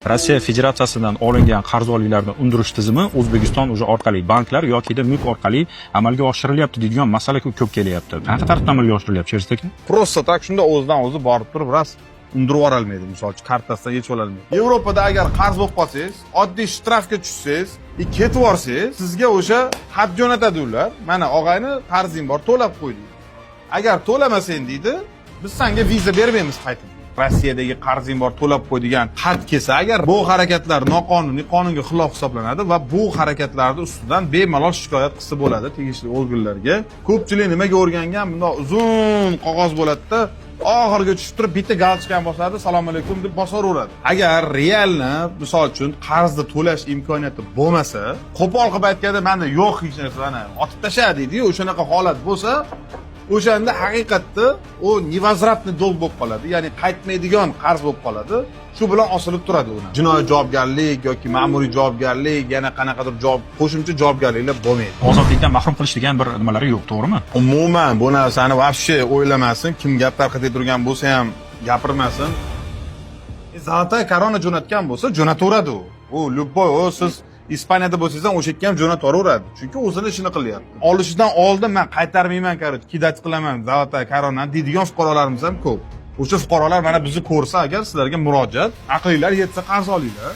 Rossiya Federatsiyasidan olingan qarz oliylarni undirish tizimi O'zbekiston orqali banklar yoki MUK orqali amalga oshirilyapti deydigan masala ko'p kelyapti. Qanaqa tartibda amalga oshirilyapti, Sherzod aka? Prosta tak shunda o'zidan o'zi borib turib ras undirib yuborolmaydi, misol uchun kartasidan yechib ololmaydi. Yevropada agar qarz bo'lib qolsangiz, oddiy shtrafga tushsangiz, ketib borsangiz, sizga o'sha xat jo'natadi ular. Mana og'ayni qarzing bor, to'lab qo'y deydi. Agar to'lamasang deydi, biz senga viza bermaymiz qaytib. Rossiyadagi qarzing bor, to'lab qo'y degan xat kelsa, agar bu harakatlar noqonuniy, qonunga xilof hisoblanadi va bu harakatlarning ustidan bemalol shikoyat qilsa bo'ladi tegishli organlarga. Ko'pchilik nimaga o'rgangan, bundoq uzun qog'oz bo'ladi-da, oxiriga tushib turib bitta galchkan bosadi, salom alaykum deb bosaveradi. Agar realni, misol uchun qarzni to'lash imkoniyati bo'lmasa, qo'pol qilib aytganda, menda yo'q hech narsa, mana otib tasha deydi-yu, o'shanaqa holat bo'lsa, o'shanda haqiqatda o невозвратный dolg bo'lib qoladi, ya'ni qaytmaydigan qarz bo'lib qoladi. Shu bilan osilib turadi uni. Jinoiy javobgarlik yoki ma'muriy javobgarlik, yana qanaqadir qo'shimcha javobgarliklar bo'lmaydi. Ozodlikdan mahrum qilish degan bir nimalari yo'q, to'g'rimi? Umuman bu narsani вообще o'ylamasin, kim gap tarqatib turgan bo'lsa ham gapirmasin. Zalotaya korona jo'natgan bo'lsa, jo'nataveradi u. U любой, siz Ispaniyada bo'lsangiz ham o'sha yerga ham jo'natib yuboraveradi. Chunki o'zini ishini qilyapti. Olishidan oldin men qaytarmayman, короче, kidach qilaman Zalotaya korona deydigan fuqarolarimiz ham ko'p. O'sha fuqarolar mana bizni ko'rsa, agar sizlarga murojaat, aqlinglar yetsa qarz olinglar.